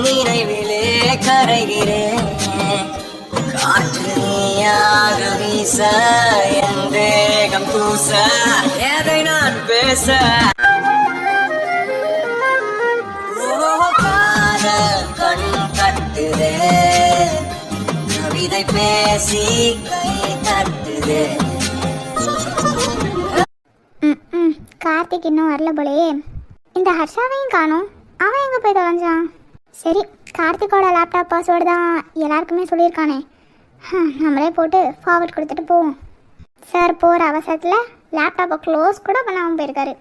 நினைவிலே கரைகிறேன். காற்று நீயாக வீச என் வேகம் பூச எதை நான் பேச கண் கட்டுதே கவிதை பேசி கை தட்டுதே. கார்த்திக் இன்னும் வரல போலயே. இந்த ஹர்ஷாவையும் காணோம். அவன் எங்கே போய் தொலைஞ்சான்? சரி, கார்த்திக்கோட லேப்டாப் பாஸ்வேர்டு தான் எல்லாருக்குமே சொல்லியிருக்கானே. நம்மளே போட்டு ஃபார்வர்ட் கொடுத்துட்டு போவோம். சார் போகிற அவசரத்தில் லேப்டாப்பை க்ளோஸ் கூட பண்ணாமல் போயிருக்காரு.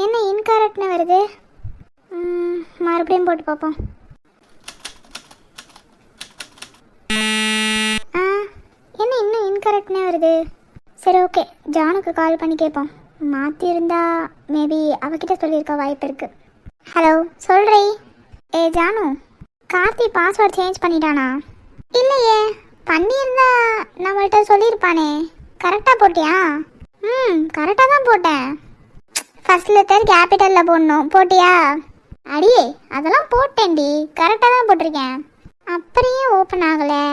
என்ன இன்கரெக்ட்னு வருது? மறுபடியும் போட்டு பார்ப்போம். என்ன இன்னும் இன்கரெக்ட்னே வருது? சரி, ஓகே, ஜானுக்கு கால் பண்ணி கேட்போம். மாற்றிருந்தா மேபி அவகிட்ட சொல்லியிருக்க வாய்ப்பு இருக்குது. ஹலோ, சொல்கிறீ? ஜானு, கார்த்தி பாஸ்வேர்ட் சேஞ்ச் பண்ணிட்டானா? இல்லையே, பண்ணியிருந்தா நம்மள்கிட்ட சொல்லியிருப்பானே. கரெக்டாக போட்டியா? கரெக்டாக தான் போட்டேன். ஃபர்ஸ்ட் லெட்டர் கேபிட்டலில் போடணும். போட்டியா? அடியே, அதெல்லாம் போட்டேன்டி, கரெக்டாக தான் போட்டிருக்கேன். அப்படியே ஓப்பன் ஆகலை.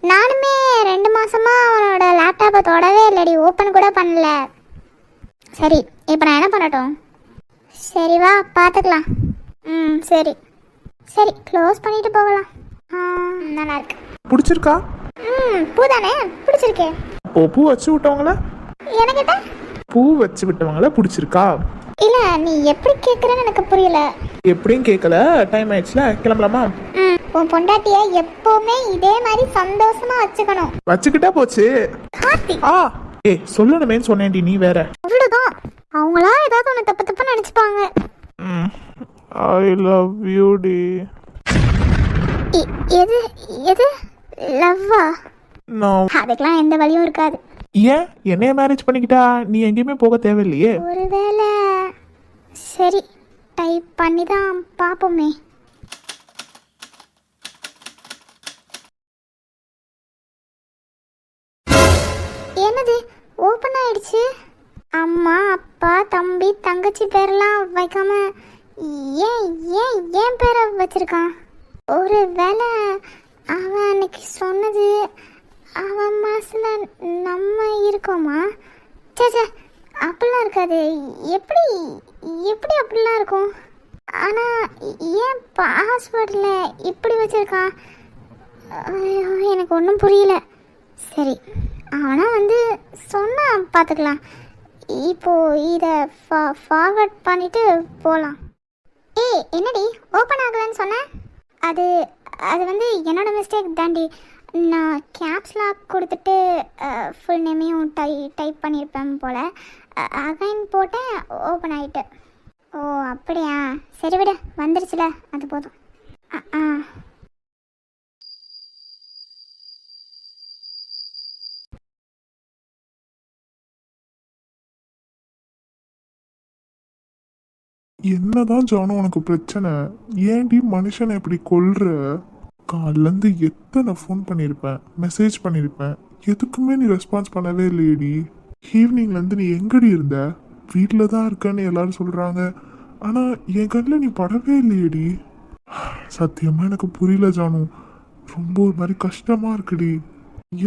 நானுமே 2 மாதமாக அவனோட லேப்டாப்பை தொடவே இல்லைடி, ஓப்பன் கூட பண்ணல. சரி, இப்போ நான் என்ன பண்ணட்டும்? சரி வா பார்த்துக்கலாம். சரி சரி, க்ளோஸ் பண்ணிட்டு போகலாம். நல்லா இருக்கு. பிடிச்சிருக்கா? பூ தானே, பிடிச்சிருக்கே. பூ வச்சு விட்டவங்கள என்ன கேட்ட? பூ வச்சு விட்டவங்கள பிடிச்சிருக்கா? இல்லை, நீ எப்படி கேட்குறேன்னு எனக்கு புரியல. எப்படியும் கேட்கல, டைம் ஆயிடுச்சுல, கிளம்பலாமா? உன் பொண்டாட்டிய எப்பவுமே இதே மாதிரி சந்தோஷமா வச்சுக்கணும். வச்சுக்கிட்டா போச்சு. கார்த்திக், சொல்லணுமேன்னு சொன்னேன்டி, நீ வேற. அவ்வளோதான், அவங்களா ஏதாவது ஒன்று தப்பு தப்பா நினச்சிப்பாங்க. ஐ லவ் யூ டி. எது எது லவ்வா? நோ, அதுக்கெல்லாம் எந்த வழியும் இருக்காது. ஏன் என்னைய மேரேஜ் பண்ணிக்கிட்டா நீ எங்கேயுமே போக தேவையில்லையே. ஒருவேளை சரி, டைப் பண்ணி தான் பார்ப்போமே. என்னது ஓப்பன் ஆயிடுச்சு? அம்மா, அப்பா, தம்பி, தங்கச்சி பேரெல்லாம் வைக்காம ஏன் ஏன் ஏன் பேரை வச்சிருக்கான்? ஒரு வேளை அவன் அன்னைக்கு சொன்னது அவன் மனசுல நம்ம இருக்கோமா? சே, அப்படிலாம் இருக்காது. எப்படி எப்படி அப்படிலாம் இருக்கும்? ஆனால் ஏன் பாஸ்வேர்டில் இப்படி வச்சுருக்கான்? எனக்கு ஒன்றும் புரியல. சரி, அவனா வந்து சொன்னா பார்த்துக்கலாம். இப்போது இதை ஃபார்வர்ட் பண்ணிவிட்டு போகலாம். என்னடி ஓப்பன் ஆகலைன்னு சொன்னேன்? அது வந்து என்னோட மிஸ்டேக் தாண்டி. நான் கேப்ஸ் லாக் கொடுத்துட்டு ஃபுல் நேமையும் டைப் பண்ணியிருப்பேன் போல். அகைன் போட்டேன், ஓப்பன் ஆகிட்டு. ஓ அப்படியா? சரி விட, வந்துருச்சுல, அது போதும். என்னதான் ஜானு உனக்கு பிரச்சனை? ஏன்டி மனுஷனை இப்படி கொல்ற? காலிலேருந்து எத்தனை ஃபோன் பண்ணியிருப்பேன், மெசேஜ் பண்ணியிருப்பேன், எதுக்குமே நீ ரெஸ்பான்ஸ் பண்ணவே இல்லையேடி. ஈவினிங்லேருந்து நீ எங்கடி இருந்த? வீட்டில் தான் இருக்கன்னு எல்லாரும் சொல்கிறாங்க, ஆனால் என் கண்ணில் நீ படவே இல்லையேடி. சத்தியமாக எனக்கு புரியல ஜானு, ரொம்ப ஒரு மாதிரி கஷ்டமாக இருக்குடி.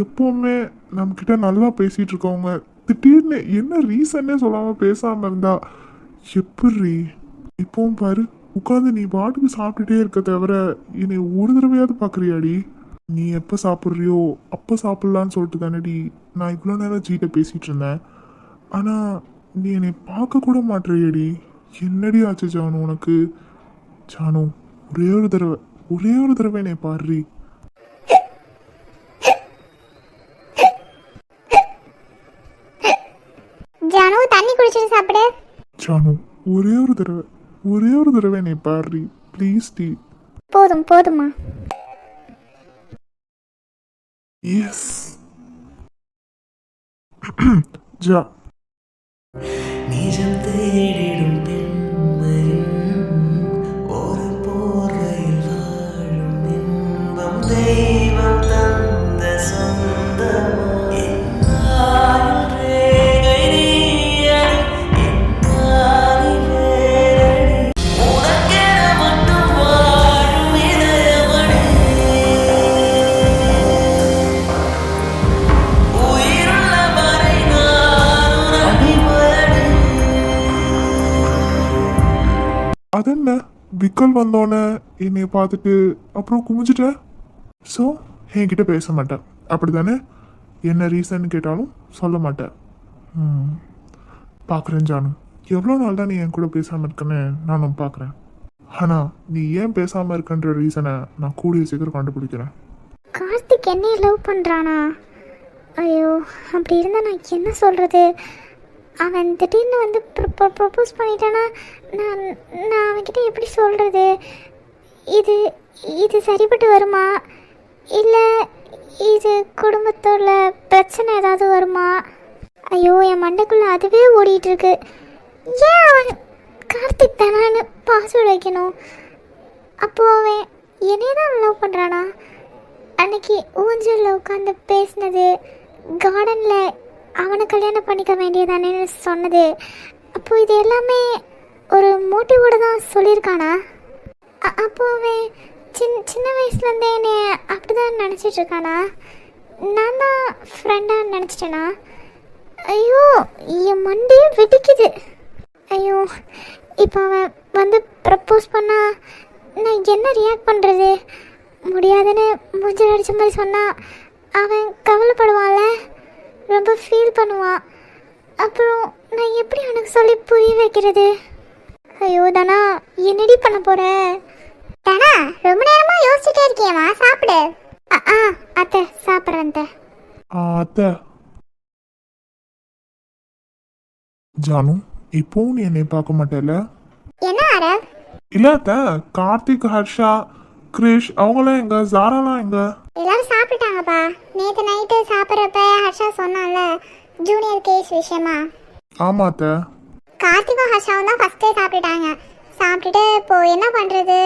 எப்போவுமே நம்மக்கிட்ட நல்லா பேசிகிட்டு இருக்கவங்க திடீர்னு என்ன ரீசன்னே சொல்லாமல் பேசாமல் இருந்தா எப்படி? இப்போவும் பாரு, உட்காந்து நீ பாட்டுக்கு சாப்பிட்டுட்டே இருக்க தவிர என்னை ஒரு தடவையாவது பார்க்குறியாடி? நீ எப்போ சாப்பிட்றியோ அப்போ சாப்பிட்லான்னு சொல்லிட்டு தானேடி நான் இவ்வளோ நேரம் ஜீட்ட பேசிகிட்டு இருந்தேன். ஆனால் நீ என்னை பார்க்க கூட மாட்டேறியடி. என்னடி ஆச்சு ஜானு உனக்கு? ஜானு, ஒரே ஒரு தடவை என்னை பாடுறி. ஜானு, தண்ணி குடிச்சிட்டு சாப்பிடு. ஜானு, ஒரே ஒரு தடவை என்னை பாடுறி ப்ளீஸ் டி. போதுமா? எஸ். ஜா. நிஜம் தேடிடும் பெண்மையும் ஒரு போர்வையில் வாழும் இன்பம் தெய்வம் தந்த விக்கல் வந்தோடனே என்னை பார்த்துட்டு அப்புறம் குமிஞ்சிட்ட. ஸோ என்கிட்ட பேச மாட்டேன் அப்படி தானே? என்ன ரீசன் கேட்டாலும் சொல்ல மாட்டேன். பார்க்குறேன் ஜானு, எவ்வளோ நாள் தான் நீ என் கூட பேசாமல் இருக்கன்னு நானும் பார்க்குறேன். ஆனால் நீ ஏன் பேசாமல் இருக்கன்ற ரீசனை நான் கூடிய சீக்கிரம் கண்டுபிடிக்கிறேன். கார்த்திக் என்னைய லவ் பண்ணுறானா? ஐயோ, அப்படி இருந்தால் நான் என்ன சொல்கிறது? அவன் திடீர்னு வந்து ப்ரப்போஸ் பண்ணிட்டானா நான் நான் அவன்கிட்ட எப்படி சொல்கிறது? இது இது சரிப்பட்டு வருமா? இல்லை இது குடும்பத்தோட பிரச்சனை ஏதாவது வருமா? ஐயோ, என் மண்டைக்குள்ளே அதுவே ஓடிட்டுருக்கு. ஏன் அவன் கார்த்திக் தானான்னு பாஸ்வேர்டு வைக்கணும்? அப்போது அவன் என்னையே தான் லவ் பண்ணுறானா? அன்னைக்கு ஊஞ்சலில் உட்காந்து பேசினது, கார்டனில் அவனை கல்யாணம் பண்ணிக்க வேண்டியதானேன்னு சொன்னது, அப்போது இது எல்லாமே ஒரு மோட்டிவோடு தான் சொல்லியிருக்கானா? அப்போது அவன் சின்ன வயசுலேருந்தே என்னை அப்படி தான் நினச்சிட்ருக்கானா? நான் தான் ஃப்ரெண்டாக நினச்சிட்டேனா? ஐயோ, என் மண்டையே வெடிக்குது. ஐயோ, இப்போ அவன் வந்து ப்ரப்போஸ் பண்ணால் நான் என்ன ரியாக்ட் பண்ணுறது? முடியாதுன்னு மூஞ்சல் அடித்த மாதிரி சொன்னால் அவன் கவலைப்படுவான்ல, ரொம்ப ஃபீல் பண்ணுவான். அப்புறம் நான் எப்படி அவனுக்கு சொல்லி புரிய வைக்கிறது? ஐயோ தானா, என்னடி பண்ண போற? தானா, ரொம்ப நேரமாக யோசிச்சுட்டே இருக்கியம்மா, சாப்பிடு. அத்தை சாப்பிட்றேன் அத்தை. அத்தை. ஜானு, இப்போவும் நீ என்னை பார்க்க மாட்டேல? என்ன ஆரவ்? இல்லை அத்தை, கார்த்திக், ஹர்ஷா, கிரிஷ் அவங்களாம் எங்க? ஜாராலாம் எங்க? எல்லாரும் சாப்பிட்டாங்கப்பா. நேற்று நைட்டு சாப்பிட்றப்ப ஹர்ஷா சொன்னான்ல ஜூனியர் கேஸ் விஷயமா. ஆமா அத்தை. கார்த்திகும் ஹர்ஷாவும் தான் ஃபஸ்ட்டே சாப்பிட்டுட்டாங்க. சாப்பிட்டுட்டு இப்போ என்ன பண்ணுறது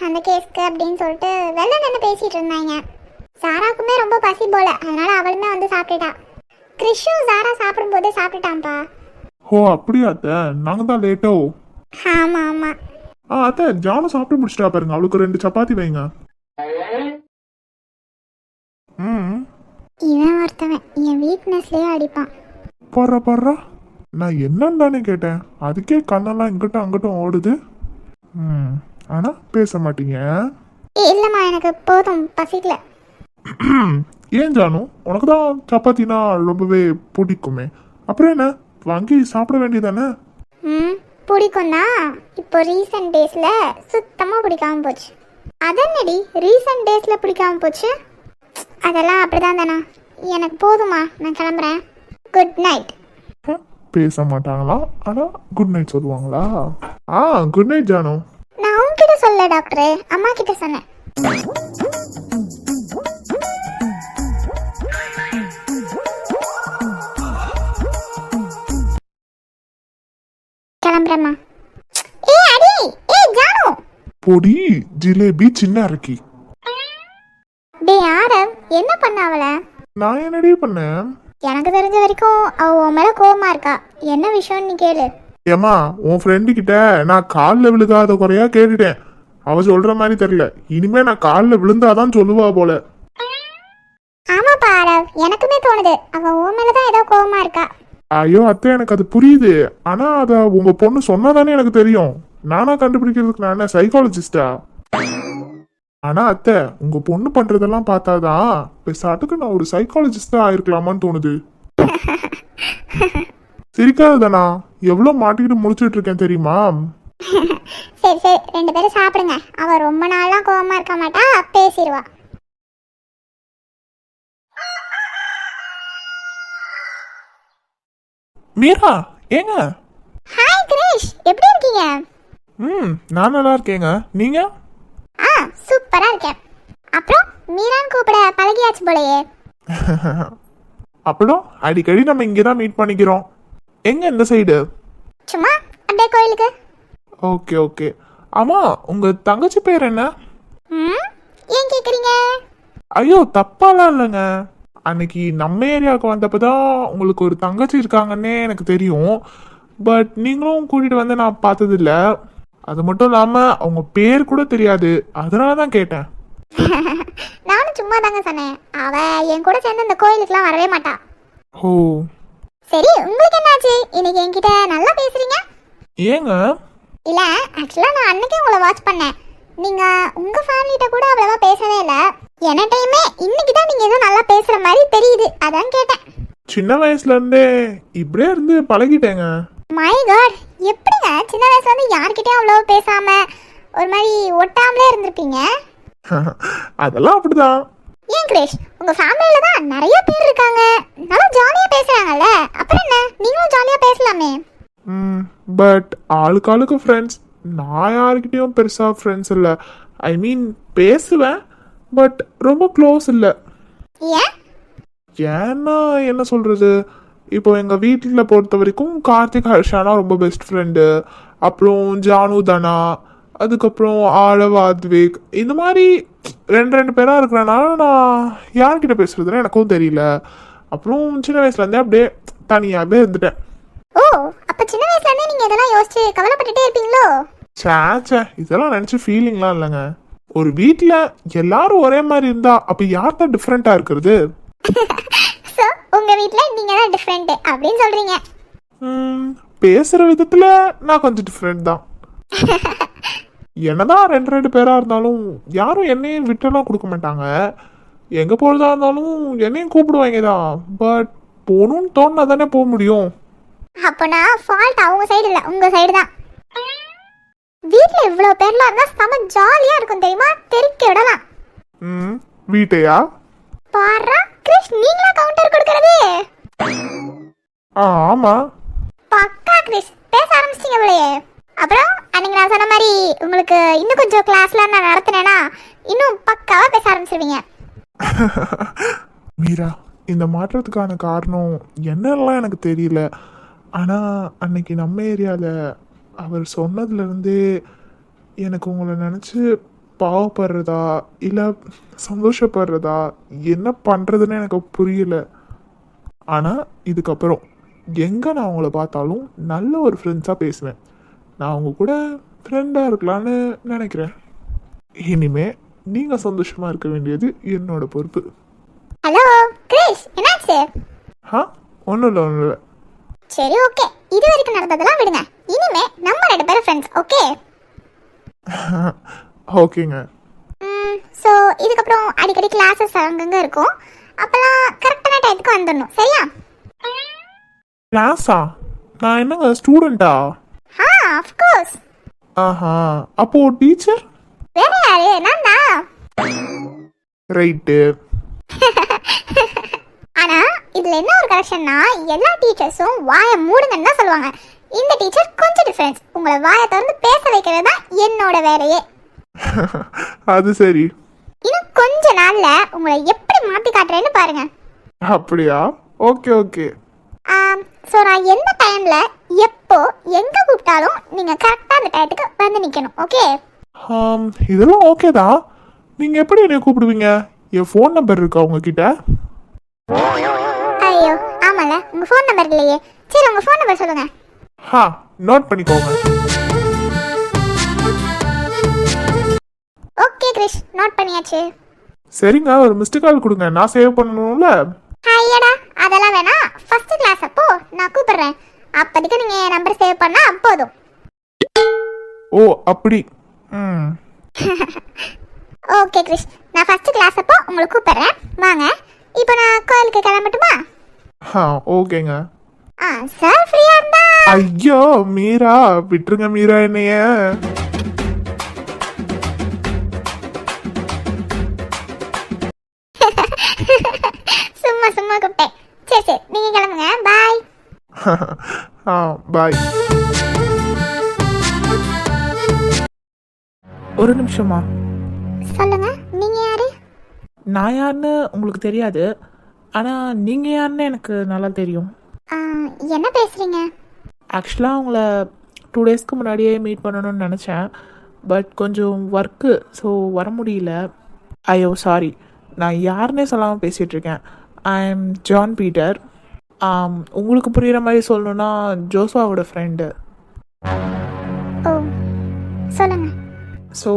அந்த கேஸ்க்கு அப்படின்னு சொல்லிட்டு வெளில நின்று பேசிகிட்டு இருந்தாங்க. சாராக்குமே ரொம்ப பசி போல, அதனால அவளுமே வந்து சாப்பிட்டுட்டா. கிறிஷும் சாரா சாப்பிடும்போது சாப்பிட்டுட்டான்ப்பா. ஓ அப்படியா அத்தை, நாங்கள் தான் லேட்டோ. ஆமாம் ஆமாம். அத்தை, ஜானு சாப்பிட்டு முடிச்சிட்டா பாருங்க, அவளுக்கு 2 சப்பாத்தி வைங்க. இவன் ஒருத்தவன் என் வீக்னஸ்லேயே அடிப்பான். பர்றா, நான் என்னன்னு தானே கேட்டேன், அதுக்கே கண்ணெல்லாம் இங்கிட்டும் அங்கிட்டும் ஓடுது. ஆனா பேச மாட்டீங்க. இல்லைம்மா, எனக்கு போதும், பசிக்கல. ஏன் ஜானு, உனக்கு தான் சப்பாத்தினா ரொம்பவே பிடிக்குமே, அப்புறம் என்ன வாங்கி சாப்பிட வேண்டியதானே? பிடிக்கும் தான். இப்போ ரீசெண்ட் டேஸில் சுத்தமாக பிடிக்காம போச்சு. அதனடி ரீசெண்ட் டேஸில் பிடிக்காம போச்சு? அதெல்லாம் அப்படிதான் தானா. எனக்கு போதுமா, நான் கிளம்புறேன். Good night. பேச மாட்டாங்களா, ஆனா குட் நைட் சொல்லுவாங்களா? Good night Janu. நான் உன்கிட்ட சொல்ல டாக்டர், அம்மா கிட்ட சொன்னேன். கிளம்புறேம்மா. அடி ஜானு. பொடி ஜிலேபி சின்ன அரைக்கி. ஆரவ், என்ன பண்ண அவளை? நான் என்னடி பண்ணேன்? எனக்கு தெரிஞ்ச வரைக்கும் அவ உன் மேல கோவமா இருக்கா. என்ன விஷயம் நீ கேளு. ஏமா, உன் ஃப்ரெண்டு கிட்ட நான் காலில் விழுகாத குறையா கேட்டுட்டேன். அவ சொல்ற மாதிரி தெரியல, இனிமே நான் காலில் விழுந்தாதான் சொல்லுவா போல. ஆமாப்பா ஆரவ், எனக்குமே தோணுது அவ உன் மேலதான் ஏதோ கோவமா இருக்கா. ஐயோ அத்தை, எனக்கு அது புரியுது. ஆனா அத உங்க பொண்ணு சொன்னாதானே எனக்கு தெரியும். நானா கண்டுபிடிக்கிறதுக்கு நான் என்ன சைக்காலஜிஸ்டா? ஆனா அத்தை, உங்க பொண்ணு பண்றதெல்லாம் பார்த்தாதான் பெசாட்டுக்கு நான் ஒரு சைக்காலஜிஸ்டா ஆயிருக்கலாமான்னு தோணுது. சிரிக்காததானா, எவ்வளவு மாட்டிக்கிட்டு முடிச்சிட்டு இருக்கேன் தெரியுமா? சரி சரி, 2 பேரும் சாப்பிடுங்க. அவ ரொம்ப நாளா கோவமா இருக்க மாட்டா, பேசிடுவா. மீரா, ஏங்க? ஹாய் கிரேஷ், எப்படி இருக்கீங்க? நான் நல்லா இருக்கேங்க, நீங்க? சூப்பரா இருக்கேன். அப்புறம் மீரான் கூப்பிட பழகியாச்சு போலயே. அப்புறம் அடிக்கடி நம்ம இங்கதான் மீட் பண்ணிக்கிறோம். எங்க இந்த சைடு? சும்மா அப்படியே கோயிலுக்கு. Okay okay. ஆமா, உங்க தங்கச்சி பேர் என்ன? ஏன் கேக்குறீங்க? ஐயோ தப்பாலாம் இல்லைங்க. அன்னைக்கு நம்ம ஏரியாவுக்கு வந்தப்பதான் உங்களுக்கு ஒரு தங்கச்சி இருக்காங்கன்னே எனக்கு தெரியும். பட் நீங்களும் கூட்டிட்டு வந்து நான் பார்த்ததில்ல. அது மட்டும் இல்லாம அவங்க பேர் கூட தெரியாது, அதனால தான் கேட்டேன். நானும் சும்மா தாங்க சொன்னேன். அவ என் கூட சேர்ந்து இந்த கோயிலுக்குலாம் வரவே மாட்டா. ஓ சரி, உங்களுக்கு என்னாச்சு? இன்னைக்கு என்கிட்ட நல்லா பேசுறீங்க. ஏங்க? இல்லை ஆக்சுவலாக நான் அன்னைக்கே உங்களை வாட்ச் பண்ணேன். நீங்கள் உங்கள் ஃபேமிலிகிட்ட கூட அவ்வளோவா பேசவே இல்லை. எனட்டையுமே இன்னைக்கு தான் நீங்கள் ஏதோ நல்லா பேசுகிற மாதிரி தெரியுது, அதான் கேட்டேன். சின்ன வயசுல இருந்தே இப்படியே இருந்து பழகிட்டேங்க. மை காட், எப்படிங்க சின்ன வயசுல இருந்து யார்கிட்டயும் அவ்வளோ பேசாம ஒரு மாதிரி ஒட்டாமலே இருந்திருப்பீங்க? அதெல்லாம் அப்படிதான். ஏன் கிரேஷ், உங்க ஃபேமிலியில தான் நிறைய பேர் இருக்காங்க, நல்லா ஜாலியா பேசுறாங்கல்ல, அப்புறம் என்ன நீங்களும் ஜாலியா பேசலாமே. பட் ஆளுக்கு ஃப்ரெண்ட்ஸ். நான் யாருக்கிட்டையும் பெருசா ஃப்ரெண்ட்ஸ் இல்லை. ஐ மீன் பேசுவேன், பட் ரொம்ப க்ளோஸ் இல்லை. ஏன்? ஏன்னா என்ன சொல்றது, இப்போ எங்கள் வீட்டில் பொறுத்த வரைக்கும் கார்த்திக் ஹர்ஷானா ரொம்ப பெஸ்ட் ஃப்ரெண்டு, அப்புறம் ஜானு தனா, அதுக்கப்புறம் ஆழவ் ஆத்விக், இந்த மாதிரி ரெண்டு பேராக இருக்கிறனால நான் யார்கிட்ட பேசுறதுன்னு எனக்கும் தெரியல. அப்புறம் சின்ன வயசுலேருந்தே அப்படியே தனியாகவே இருந்துட்டேன். ஓ, அப்ப சின்ன வயசுல இருந்தே நீங்க இதெல்லாம் யோசிச்சு கவலைப்பட்டுட்டே இருப்பீங்களோ? சேச்சே, இதெல்லாம் நினச்சி ஃபீலிங்லாம் இல்லைங்க. ஒரு வீட்டில் எல்லாரும் ஒரே மாதிரி இருந்தா அப்போ யார் தான் டிஃப்ரெண்ட்டாக இருக்கிறது? ஸோ உங்க வீட்ல நீங்க தான் டிஃப்ரெண்ட் அப்படின்னு சொல்றீங்க. பேசுற விதத்துல நான் கொஞ்சம் டிஃப்ரெண்ட் தான். என்னதான் ரெண்டு பேரா இருந்தாலும் யாரும் என்னையும் விட்டெல்லாம் கொடுக்க மாட்டாங்க. எங்க போறதா இருந்தாலும் என்னையும் கூப்பிடுவாங்க தான். பட் போகணும்னு தோணுனா தானே போக முடியும். அப்பனா ஃபால்ட் அவங்க சைடு இல்ல, உங்க சைடு தான். வீட்ல இவ்வளவு பேர்லாம் இருந்தா செம ஜாலியா இருக்கும் தெரியுமா, தெறிக்க விடலாம். வீட்டையா? பாரா கிரிஷ், நீங்களா கவுண்டர் கொடுக்கறது? ஆமா. பக்கா கிரிஷ், பேச ஆரம்பிச்சிட்டீங்க போலயே. அப்புறம் அன்னைக்கு நான் சொன்ன மாதிரி உங்களுக்கு இன்னும் கொஞ்சம் கிளாஸ்லாம் நான் நடத்தினேன்னா இன்னும் பக்காவா பேச ஆரம்பிச்சிருவீங்க. மீரா, இந்த மாற்றத்துக்கான காரணம் என்னெல்லாம் எனக்கு தெரியல. ஆனால் அன்னைக்கு நம்ம ஏரியாவில் அவர் சொன்னதுலேருந்தே எனக்கு உங்களை நினச்சி பாவப்படுறதா இல்லை சந்தோஷப்படுறதா என்ன பண்ணுறதுன்னு எனக்கு புரியல. ஆனால் இதுக்கப்புறம் எங்கே நான் அவங்கள பார்த்தாலும் நல்ல ஒரு ஃப்ரெண்ட்ஸாக பேசுவேன். நான் அவங்க கூட ஃப்ரெண்டாக இருக்கலான்னு நினைக்கிறேன். இனிமே நீங்கள் சந்தோஷமாக இருக்க வேண்டியது என்னோட பொறுப்பு. ஹலோ கிரிஷ், என்னாச்சு? ஒன்றும் இல்லை. சரி ஓகே, இது வரைக்கும் நடந்ததெல்லாம் விடுங்க. இனிமே நம்ம ரெண்டு பேரும் ஃப்ரெண்ட்ஸ், ஓகே? ஓகேங்க. ஸோ இதுக்கப்புறம் அடிக்கடி கிளாஸஸ் அங்கங்கே இருக்கும், அப்போல்லாம் கரெக்டான டைத்துக்கு வந்துடணும், சரியா? கிளாஸா? நான் என்னங்க ஸ்டூடெண்ட்டா? ஆஃப்கோர்ஸ். அப்போ டீச்சர்? வேற யாரு, நான் தான். ரைட்டு. ஆனா இதுல என்ன ஒரு கரெக்ஷன்னா, எல்லா டீச்சர்ஸும் வாயை மூடுங்கன்னு தான் சொல்லுவாங்க. இந்த டீச்சர் கொஞ்சம் டிஃபரன்ஸ், உங்களை வாயை திறந்து பேச வைக்கிறது தான் என்னோட வேலையே. அது சரி. இன்னும் கொஞ்ச நாள்ல உங்களை எப்படி மாத்தி காட்டுறேன்னு பாருங்க. அப்படியா? Okay okay. ஸோ நான் எந்த டைம்ல எப்போ எங்க கூப்பிட்டாலும் நீங்க கரெக்டா அந்த டயத்துக்கு வந்து நிக்கணும், ஓகே? இதெல்லாம் ஓகே தான். நீங்க எப்படி என்னை கூப்பிடுவீங்க? என் ஃபோன் நம்பர் இருக்கா உங்ககிட்ட? ஐயோ ஆமால, உங்க ஃபோன் நம்பர் இல்லையே. சரி உங்க ஃபோன் நம்பர் சொல்லுங்க. நோட் பண்ணிக்கோங்க. ஓகே கிரிஷ், நோட் பண்ணியாச்சு. சரிங்க, ஒரு மிஸ்டு கால் கொடுங்க, நான் சேவ் பண்ணணும்ல. ஐயடா, அதெல்லாம் வேணாம். ஃபர்ஸ்ட் கிளாஸ் அப்போ நான் கூப்பிடுறேன், அப்போதைக்கு நீங்க என் நம்பர் சேவ் பண்ணா போதும். ஓ அப்படி. ஓகே கிரிஷ், நான் ஃபர்ஸ்ட் கிளாஸ் அப்போ உங்களை கூப்பிடுறேன், வாங்க. இப்போ நான் கோயிலுக்கு கிளம்பட்டுமா? ஓகேங்க. சார் ஃப்ரீயா இருந்தா. ஐயோ மீரா, விட்டுருங்க மீரா என்னைய. சும்மா சும்மா கூப்பிட்டேன். சரி சரி, நீங்க கிளம்புங்க, பாய். பாய். ஒரு நிமிஷமா. சொல்லுங்க, நீங்க யாரு? நான் யாருன்னு உங்களுக்கு தெரியாது, ஆனால் நீங்கள் யாருன்னு எனக்கு நல்லா தெரியும். என்ன பேசுறீங்க? ஆக்சுவலாக உங்களை 2 டேஸ்க்கு முன்னாடியே மீட் பண்ணணும்னு நினச்சேன், பட் கொஞ்சம் ஒர்க்கு, ஸோ வர முடியல. ஐயோ சாரி, நான் யாருன்னே சொல்லாமல் பேசிகிட்ருக்கேன். I am John Peter. உங்களுக்கு புரிகிற மாதிரி சொல்லணுன்னா ஜோஸ்வாவோட ஃப்ரெண்டு. ஓ சொல்லுங்க. ஸோ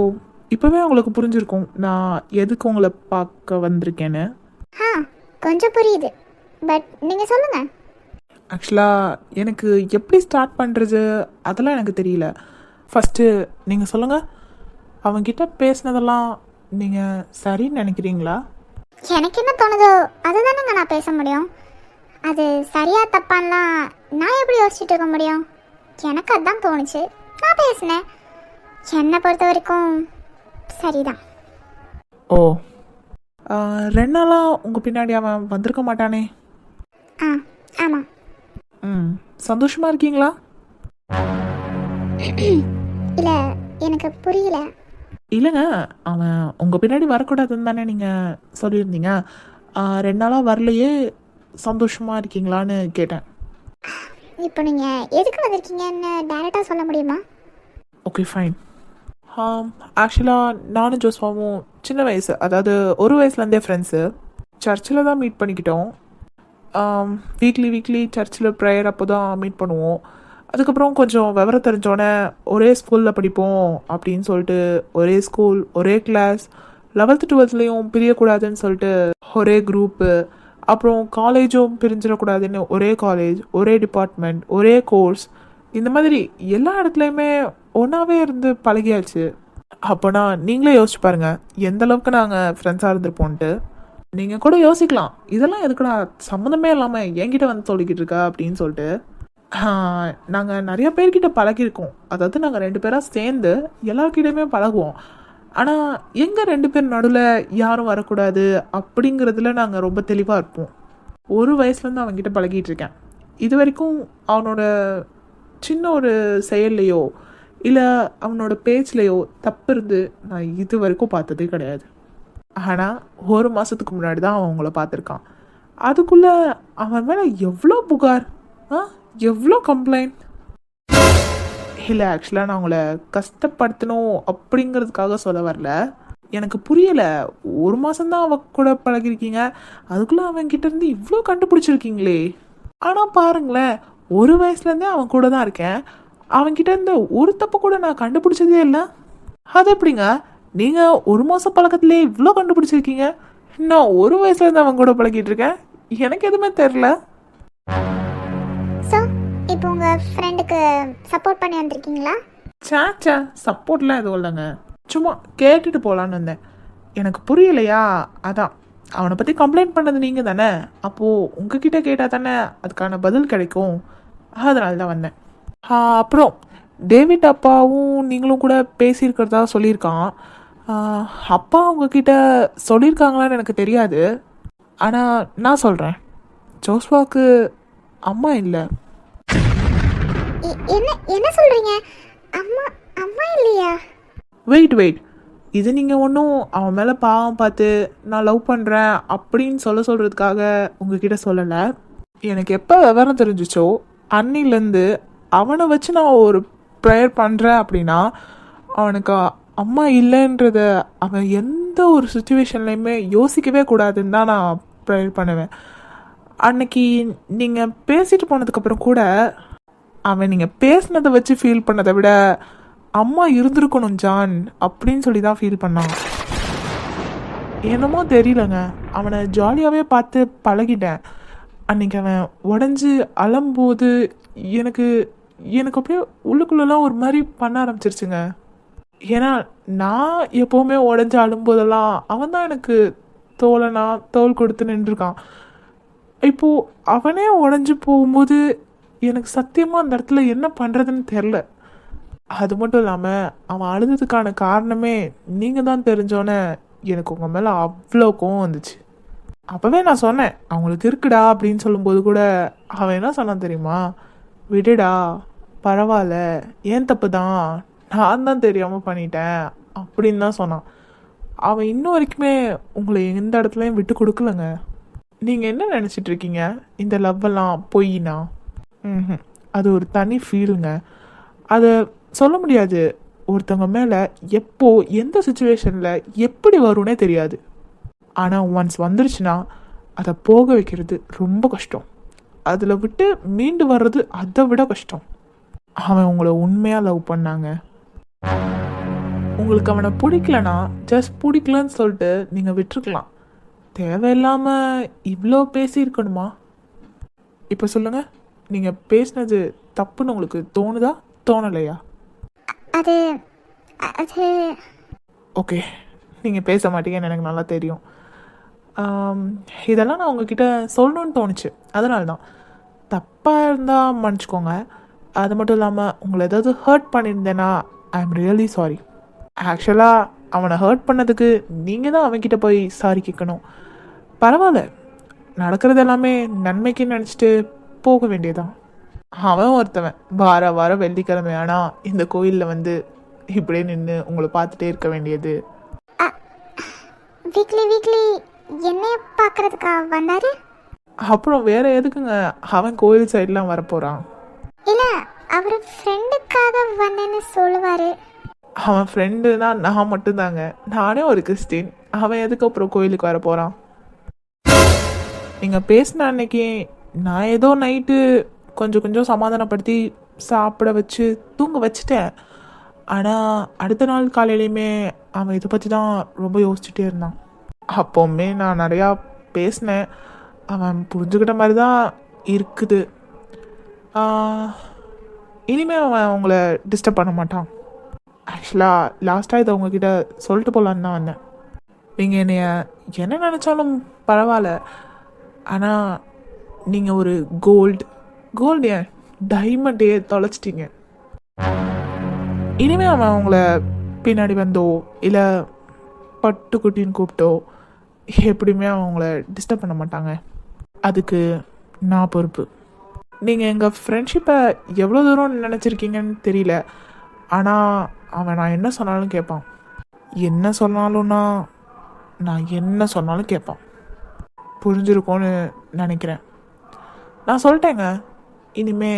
இப்போவே உங்களுக்கு புரிஞ்சிருக்கும் நான் எதுக்கு உங்களை பார்க்க வந்திருக்கேன்னு. கொஞ்சம் புரியுது, பட் நீங்கள் சொல்லுங்க. ஆக்சுவலாக எனக்கு எப்படி ஸ்டார்ட் பண்ணுறது அதெல்லாம் எனக்கு தெரியல. ஃபஸ்ட்டு நீங்கள் சொல்லுங்கள், அவன்கிட்ட பேசினதெல்லாம் நீங்கள் சரின்னு நினைக்கிறீங்களா? எனக்கு என்ன தோணுதோ அதுதானேங்க நான் பேச முடியும். அது சரியா தப்பான்லாம் நான் எப்படி யோசிச்சுட்டு இருக்க முடியும்? எனக்கு அதான் தோணுச்சு, நான் பேசினேன். என்னை பொறுத்த வரைக்கும் சரிதான். ஓ, 2 நாளாக உங்கள் பின்னாடி அவன் வந்திருக்க மாட்டானே? ஆ ஆமாம். சந்தோஷமாக இருக்கீங்களா? இல்லை, எனக்கு புரியல. இல்லைங்க, அவன் உங்கள் பின்னாடி வரக்கூடாதுன்னு தானே நீங்கள் சொல்லியிருந்தீங்க. 2 நாளாக வரலையே, சந்தோஷமாக இருக்கீங்களான்னு கேட்டேன். இப்போ நீங்கள் எதுக்கு வந்திருக்கீங்கன்னு டைரெக்டாக சொல்ல முடியுமா? Okay fine. ஆக்சுவலாக நானும் ஜோஸ்வாவும் சின்ன வயசு, அதாவது 1 வயசுலேருந்தே ஃப்ரெண்ட்ஸு. சர்ச்சில் தான் மீட் பண்ணிக்கிட்டோம். வீக்லி சர்ச்சில் ப்ரேயர் அப்போ தான் மீட் பண்ணுவோம். அதுக்கப்புறம் கொஞ்சம் விவரம் தெரிஞ்சோடனே ஒரே ஸ்கூலில் படிப்போம் அப்படின்னு சொல்லிட்டு ஒரே ஸ்கூல், ஒரே கிளாஸ், 11th 12thலையும் பிரியக்கூடாதுன்னு சொல்லிட்டு ஒரே குரூப்பு, அப்புறம் காலேஜும் பிரிஞ்சிடக்கூடாதுன்னு ஒரே காலேஜ், ஒரே டிபார்ட்மெண்ட், ஒரே கோர்ஸ், இந்த மாதிரி எல்லா இடத்துலையுமே ஒன்றாவே இருந்து பழகியாச்சு. அப்போனா நீங்களே யோசிச்சு பாருங்கள் எந்த அளவுக்கு நாங்கள் ஃப்ரெண்ட்ஸாக இருந்திருப்போன்ட்டு. நீங்கள் கூட யோசிக்கலாம், இதெல்லாம் எதுக்குடா சம்மந்தமே இல்லாமல் என்கிட்ட வந்து சொல்லிக்கிட்டு இருக்கா அப்படின்னு சொல்லிட்டு. நாங்கள் நிறைய பேர்கிட்ட பழகியிருக்கோம். அதாவது நாங்கள் 2 பேராக சேர்ந்து எல்லாருக்கிட்டையுமே பழகுவோம். ஆனால் எங்கள் 2 பேர் நடுவில் யாரும் வரக்கூடாது அப்படிங்கிறதுல நாங்கள் ரொம்ப தெளிவாக இருப்போம். 1 வயசுலேருந்து அவன்கிட்ட பழகிட்டு இருக்கேன். இது வரைக்கும் அவனோட சின்ன ஒரு செயல்லையோ இல்லை அவனோட பேச்சிலையோ தப்பு இருந்து நான் இது வரைக்கும் பார்த்ததே கிடையாது. ஆனால் 1 மாதத்துக்கு முன்னாடி தான் அவன் உங்களை பார்த்துருக்கான். அதுக்குள்ளே அவன் மேலே எவ்வளோ புகார், எவ்வளோ கம்ப்ளைண்ட். இல்லை, ஆக்சுவலாக நான் உங்களை கஷ்டப்படுத்தணும் அப்படிங்கிறதுக்காக சொல்ல வரல. எனக்கு புரியலை, 1 மாதம்தான் அவன் கூட பழகிருக்கீங்க, அதுக்குள்ளே அவன்கிட்ட இருந்து இவ்வளோ கண்டுபிடிச்சிருக்கீங்களே. ஆனால் பாருங்களேன், 1 வயசுலேருந்தே அவன் கூட தான் இருக்கேன், அவன்கிட்ட இருந்து ஒரு தப்பு கூட நான் கண்டுபிடிச்சதே இல்லை. அது எப்படிங்க நீங்கள் 1 மாதம் பழக்கத்துலேயே இவ்வளோ கண்டுபிடிச்சிருக்கீங்க? நான் 1 வயசுலேருந்து அவன் கூட பழகிட்டு இருக்கேன், எனக்கு எதுவுமே தெரில. ஸோ இப்போ உங்கள் ஃப்ரெண்டுக்கு சப்போர்ட் பண்ணி வந்திருக்கீங்களா? சேச்சா, சப்போர்ட்லாம் எதுவும் இல்லைங்க, சும்மா கேட்டுட்டு போகலான்னு வந்தேன். எனக்கு புரியலையா, அதான். அவனை பற்றி கம்ப்ளைண்ட் பண்ணது நீங்கள் தானே, அப்போது உங்ககிட்ட கேட்டால் தானே அதுக்கான பதில் கிடைக்கும், அதனால தான் வந்தேன். அப்புறம் டேவிட் அப்பாவும் நீங்களும் கூட பேசியிருக்கிறதா சொல்லியிருக்கான். அப்பா உங்ககிட்ட சொல்லியிருக்காங்களான்னு எனக்கு தெரியாது, ஆனால் நான் சொல்கிறேன், ஜோஸ்வாக்கு அம்மா இல்லை. என்ன என்ன சொல்கிறீங்க? அம்மா அம்மா இல்லையா? வெயிட், இது நீங்கள் ஒன்றும் அவன் மேலே பாவம் பார்த்து நான் லவ் பண்ணுறேன் அப்படின்னு சொல்கிறதுக்காக உங்ககிட்ட சொல்லலை. எனக்கு எப்போ விவரம் தெரிஞ்சிச்சோ அன்னிலேருந்து அவனை வச்சு நான் ஒரு ப்ரேயர் பண்ணுறேன் அப்படின்னா அவனுக்கு அம்மா இல்லைன்றத அவன் எந்த ஒரு சுச்சுவேஷன்லையுமே யோசிக்கவே கூடாதுன்னு தான் நான் ப்ரேயர் பண்ணுவேன். அன்னைக்கு நீங்கள் பேசிட்டு போனதுக்கப்புறம் கூட அவன் நீங்கள் பேசினதை வச்சு ஃபீல் பண்ணதை விட அம்மா இருந்திருக்கணும் ஜான் அப்படின்னு சொல்லி தான் ஃபீல் பண்ணான். என்னமோ தெரியலங்க, அவனை ஜாலியாகவே பார்த்து பழகிட்டேன். அன்றைக்கி அவன் உடஞ்சி அழும்போது எனக்கு அப்படியே உள்ளுக்குள்ளெல்லாம் ஒரு மாதிரி பண்ண ஆரம்பிச்சிருச்சுங்க. ஏன்னா நான் எப்போவுமே உடஞ்சி அழும்போதெல்லாம் அவன் தான் எனக்கு தோல் கொடுத்து நின்றுருக்கான். இப்போது அவனே உடஞ்சி போகும்போது எனக்கு சத்தியமாக அந்த இடத்துல என்ன பண்ணுறதுன்னு தெரில. அது மட்டும் இல்லாமல் அவன் அழுதுறதுக்கான காரணமே நீங்கள் தான் தெரிஞ்சோன்னே எனக்கு உங்கள் மேலே அவ்வளோ கோவம் வந்துச்சு. அப்போவே நான் சொன்னேன் அவங்களுக்கு இருக்குடா அப்படின்னு சொல்லும்போது கூட அவன் என்ன சொன்னான் தெரியுமா? விடுடா, பரவாயில்ல, ஏன் தப்பு தான், நான் தான் தெரியாமல் பண்ணிட்டேன் அப்படின்னு தான் சொன்னான். அவன் இன்னும் வரைக்குமே உங்களை எந்த இடத்துலையும் விட்டு கொடுக்கலங்க. நீங்கள் என்ன நினச்சிட்ருக்கீங்க இந்த லவ்வெல்லாம் பொய்னா? அது ஒரு தனி ஃபீலுங்க, அதை சொல்ல முடியாது. ஒருத்தவங்க மேலே எப்போ எந்த சுச்சுவேஷனில் எப்படி வரும்னே தெரியாது. ஆனால் ஒன்ஸ் வந்துருச்சுன்னா அதை போக வைக்கிறது ரொம்ப கஷ்டம். அதில் விட்டு மீண்டு வர்றது அதை விட கஷ்டம். அவன் உங்களை உண்மையாக லவ் பண்ணாங்க. உங்களுக்கு அவனை பிடிக்கலனா ஜஸ்ட் பிடிக்கலன்னு சொல்லிட்டு நீங்கள் விட்டுருக்கலாம். தேவையில்லாமல் இவ்வளோ பேசியிருக்கணுமா? இப்போ சொல்லுங்கள், நீங்கள் பேசினது தப்புன்னு உங்களுக்கு தோணுதா தோணலையா? அது அது ஓகே, நீங்கள் பேச மாட்டீங்கன்னு எனக்கு நல்லா தெரியும். இதெல்லாம் நான் உங்ககிட்ட சொல்லணும்னு தோணுச்சு, அதனால தான். தப்பாக இருந்தால் மன்னிச்சிக்கோங்க. அது மட்டும் இல்லாமல் உங்களை ஏதாவது ஹர்ட் பண்ணியிருந்தேன்னா ஐ எம் ரியலி சாரி. ஆக்சுவலாக அவனை ஹர்ட் பண்ணதுக்கு நீங்கள் தான் அவன்கிட்ட போய் சாரி கேட்கணும். பரவாயில்ல, நடக்கிறது எல்லாமே நன்மைக்குன்னு நினச்சிட்டு போக வேண்டியதான். அவன் ஒருத்தவன் வாரம் வெள்ளிக்கிழமை ஆனால் இந்த கோயிலில் வந்து இப்படியே நின்று உங்களை பார்த்துட்டே இருக்க வேண்டியது. வீக்லி என்னைய பார்க்கறதுக்கா வந்தாரு? அப்புறம் வேற எதுக்குங்க அவன் கோயில் சைட்லாம் வரப்போகிறான்? இல்லை, அவர் ஃப்ரெண்டுக்காக வந்தேன்னு சொல்லுவார். அவன் ஃப்ரெண்டுனா நான் மட்டும்தாங்க. நானே ஒரு கிறிஸ்டின். அவன் எதுக்கு அப்புறம் கோயிலுக்கு வர போகிறான்? நீங்கள் பேசின அன்னைக்கு நான் ஏதோ நைட்டு கொஞ்சம் சமாதானப்படுத்தி சாப்பிட வச்சு தூங்க வச்சுட்டேன். ஆனால் அடுத்த நாள் காலையிலையுமே அவன் இதை பற்றி தான் ரொம்ப யோசிச்சுட்டே இருந்தான். அப்போவுமே நான் நிறையா பேசினேன். அவன் புரிஞ்சுக்கிட்ட மாதிரி தான் இருக்குது. இனிமேல் அவன் அவங்கள டிஸ்டர்ப் பண்ண மாட்டான். ஆக்சுவலாக லாஸ்ட்டாக இதை உங்ககிட்ட சொல்லிட்டு போகலான்னு தான் வந்தேன். நீங்கள் என்னைய என்ன நினச்சாலும் பரவாயில்ல, ஆனால் நீங்கள் ஒரு கோல்டு ஏன் டைமண்டையே தொலைச்சிட்டிங்க. இனிமேல் அவன் அவங்கள பின்னாடி வந்தோ இல்லை பட்டுக்குட்டின்னு கூப்பிட்டோ எப்படியுமே அவங்கள டிஸ்டர்ப் பண்ண மாட்டாங்க. அதுக்கு நான் பொறுப்பு. நீங்கள் எங்கள் ஃப்ரெண்ட்ஷிப்பை எவ்வளோ தூரம் நினச்சிருக்கீங்கன்னு தெரியல, ஆனால் அவன் நான் என்ன சொன்னாலும் கேட்பான். என்ன சொன்னாலும்னா நான் என்ன சொன்னாலும் கேட்பான். புரிஞ்சிருக்கோன்னு நினைக்கிறேன். நான் சொல்லிட்டேங்க, இனிமே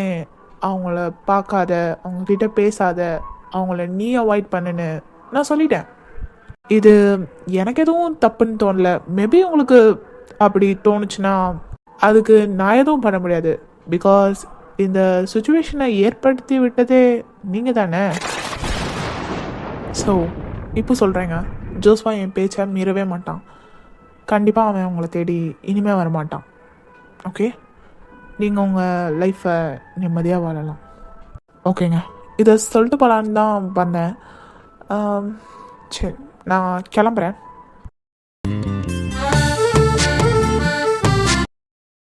அவங்கள பார்க்காத, அவங்கக்கிட்ட பேசாத, அவங்கள நீ அவாய்ட் பண்ணுன்னு நான் சொல்லிட்டேன். இது எனக்கு எதுவும் தப்புன்னு தோணல. மேபி உங்களுக்கு அப்படி தோணுச்சுன்னா அதுக்கு நான் எதுவும் பண்ண முடியாது. பிகாஸ் இந்த சுச்சுவேஷனை ஏற்படுத்தி விட்டதே நீங்கள் தானே. ஸோ இப்போ சொல்கிறேங்க, ஜோஸ்வா என் பேச்சை மீறவே மாட்டான். கண்டிப்பாக அவன் உங்களை தேடி இனிமேல் வரமாட்டான். ஓகே, நீங்கள் உங்கள் லைஃப்பை நிம்மதியாக வாழலாம். ஓகேங்க, இதை சொல்லிட்டு போகலான்னு தான் வந்தேன். சரி, நான் கிளம்புறேன்.